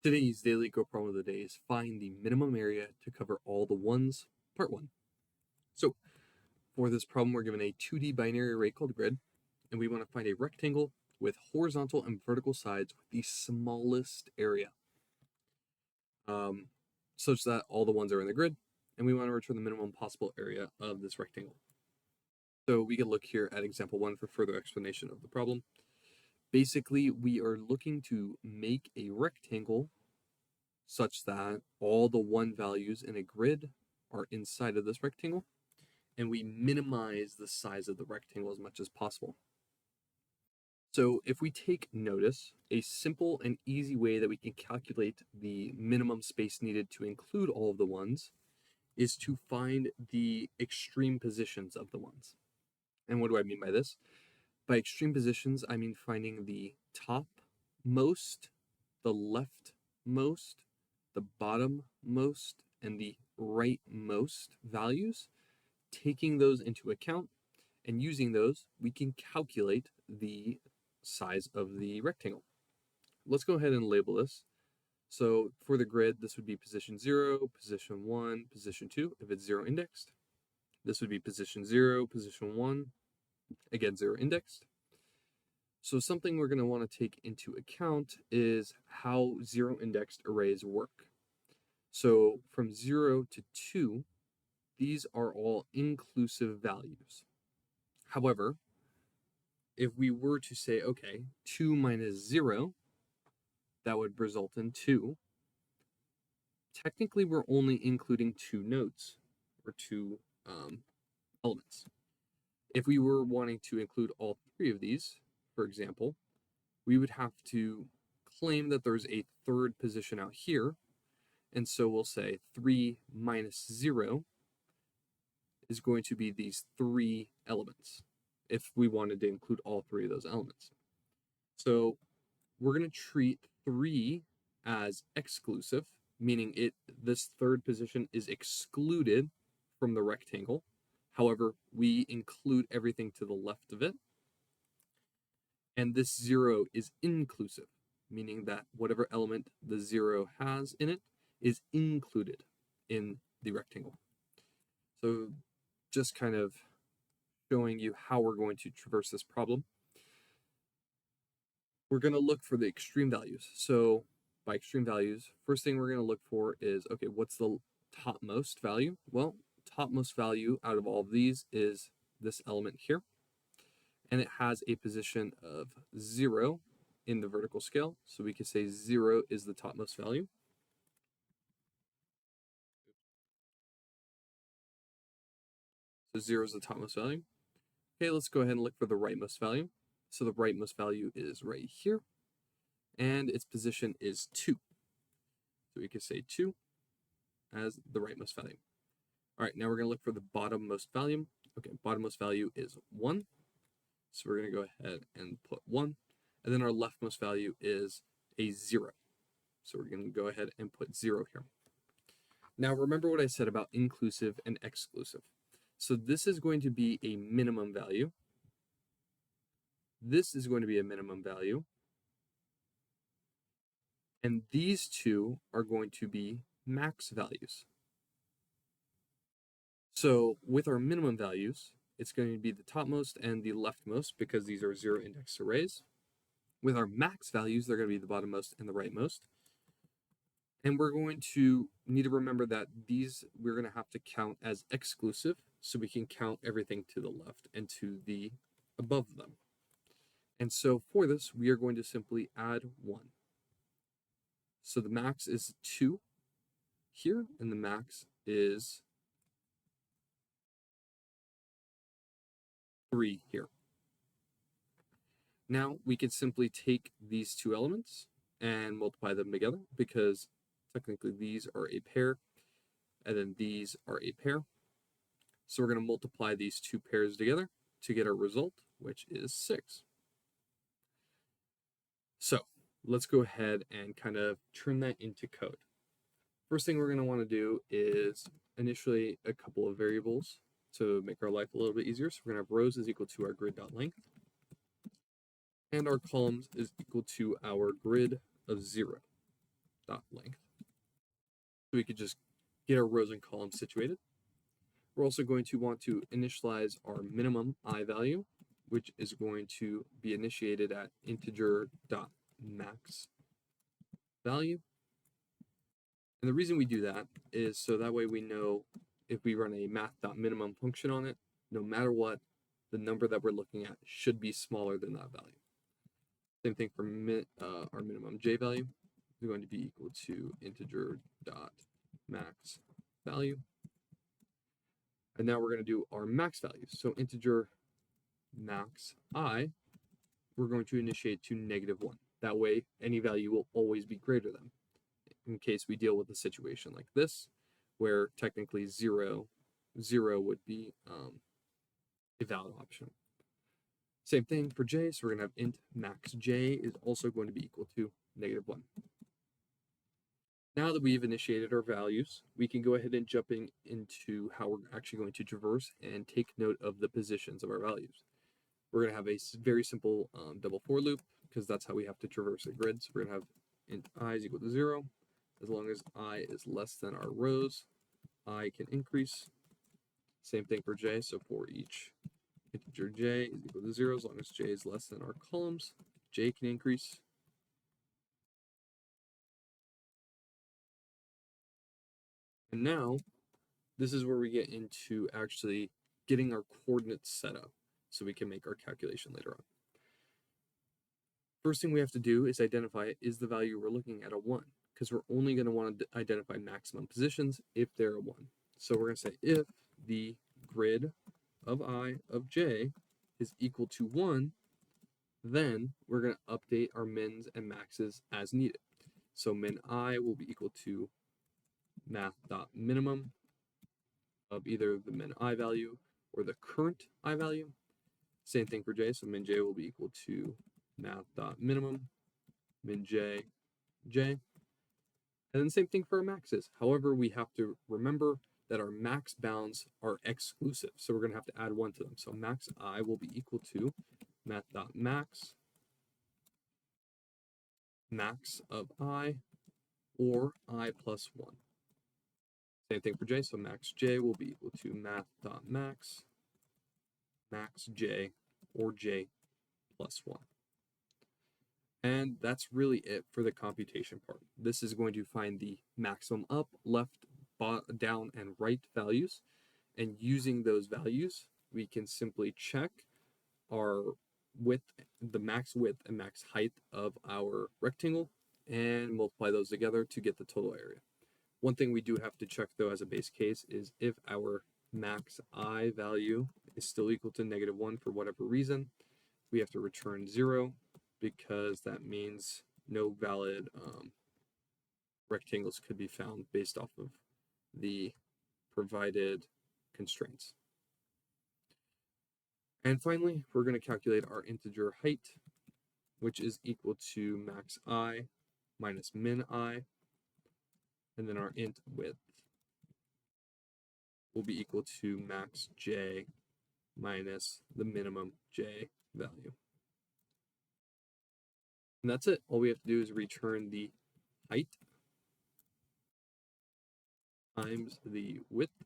Today's daily Go problem of the day is find the minimum area to cover all the ones, part one. So for this problem, we're given a 2D binary array called grid, and we want to find a rectangle with horizontal and vertical sides with the smallest area, such that all the ones are in the grid, and we want to return the minimum possible area of this rectangle. So we can look here at example one for further explanation of the problem. Basically, we are looking to make a rectangle such that all the one values in a grid are inside of this rectangle, and we minimize the size of the rectangle as much as possible. So if we take notice, a simple and easy way that we can calculate the minimum space needed to include all of the ones is to find the extreme positions of the ones. And what do I mean by this? By extreme positions, I mean finding the topmost, the leftmost, the bottommost, and the rightmost values, taking those into account and using those, we can calculate the size of the rectangle. Let's go ahead and label this. So for the grid, this would be position 0, position 1, position 2, if it's 0 indexed. This would be position 0, position 1, again 0 indexed. So something we're going to want to take into account is how 0 indexed arrays work. So from 0 to 2, these are all inclusive values. However, if we were to say, okay, 2 minus 0, that would result in 2. Technically, we're only including 2 nodes or 2 elements. If we were wanting to include all 3 of these, for example, we would have to claim that there's a third position out here. And so we'll say 3 minus 0 is going to be these 3 elements if we wanted to include all 3 of those elements. So we're going to treat 3 as exclusive, meaning this third position is excluded from the rectangle. However, we include everything to the left of it. And this 0 is inclusive, meaning that whatever element the 0 has in it is included in the rectangle. So just kind of showing you how we're going to traverse this problem. We're going to look for the extreme values. So by extreme values, first thing we're going to look for is, okay, what's the topmost value? Well, topmost value out of all of these is this element here. And it has a position of 0 in the vertical scale. So we can say 0 is the topmost value. So 0 is the topmost value. Okay, let's go ahead and look for the rightmost value. So the rightmost value is right here, and its position is 2. So we could say 2 as the rightmost value. All right, now we're going to look for the bottommost value. Okay, bottommost value is 1. So we're going to go ahead and put 1. And then our leftmost value is a 0. So we're going to go ahead and put 0 here. Now remember what I said about inclusive and exclusive. So this is going to be a minimum value. This is going to be a minimum value. And these two are going to be max values. So with our minimum values, it's going to be the topmost and the leftmost because these are 0 index arrays. With our max values, they're going to be the bottommost and the rightmost. And we're going to need to remember that these we're going to have to count as exclusive, so we can count everything to the left and to the above them. And so for this, we are going to simply add 1. So the max is 2 here, and the max is 3 here. Now we can simply take these 2 elements and multiply them together because technically these are a pair and then these are a pair. So we're going to multiply these 2 pairs together to get our result, which is 6. So let's go ahead and kind of turn that into code. First thing we're going to want to do is initially a couple of variables to make our life a little bit easier. So we're going to have rows is equal to our grid.length. And our columns is equal to our grid of 0. dot length. So we could just get our rows and columns situated. We're also going to want to initialize our minimum I value, which is going to be initiated at integer dot max value. And the reason we do that is so that way we know if we run a math.minimum function on it, no matter what, the number that we're looking at should be smaller than that value. Same thing for our minimum j value is going to be equal to integer dot max value. And now we're going to do our max values. So integer max I, we're going to initiate to -1. That way, any value will always be greater than, in case we deal with a situation like this, where technically 0 would be a valid option. Same thing for j, so we're going to have int max j is also going to be equal to -1. Now that we've initiated our values, we can go ahead and jump into how we're actually going to traverse and take note of the positions of our values. We're going to have a very simple double for loop, because that's how we have to traverse a grid. So we're going to have int I is equal to 0. As long as I is less than our rows, I can increase. Same thing for j, so for each integer j is equal to 0, as long as j is less than our columns, j can increase. And now, this is where we get into actually getting our coordinates set up so we can make our calculation later on. First thing we have to do is identify, is the value we're looking at a 1? Because we're only going to want to identify maximum positions if they're a 1. So we're going to say if the grid of I of j is equal to 1, then we're going to update our mins and maxes as needed. So min I will be equal to math.minimum of either the min I value or the current I value. Same thing for j, so min j will be equal to math.minimum, min j, j. And then same thing for our maxes. However, we have to remember that our max bounds are exclusive, so we're going to have to add 1 to them. So max I will be equal to math.max, max of I, or I plus 1. Same thing for j, so max j will be equal to math.max, max j, or j plus 1. And that's really it for the computation part. This is going to find the maximum up, left, down, and right values. And using those values, we can simply check our width, the max width and max height of our rectangle, and multiply those together to get the total area. One thing we do have to check though as a base case is if our max I value is still equal to -1 for whatever reason, we have to return 0, because that means no valid rectangles could be found based off of the provided constraints. And finally, we're going to calculate our integer height, which is equal to max I minus min I, and then our int width will be equal to max j minus the minimum j value. And that's it. All we have to do is return the height times the width,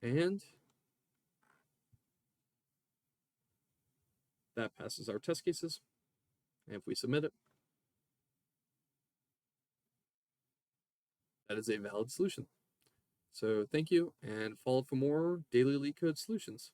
and that passes our test cases. And if we submit it, that is a valid solution. So thank you, and follow for more daily LeetCode solutions.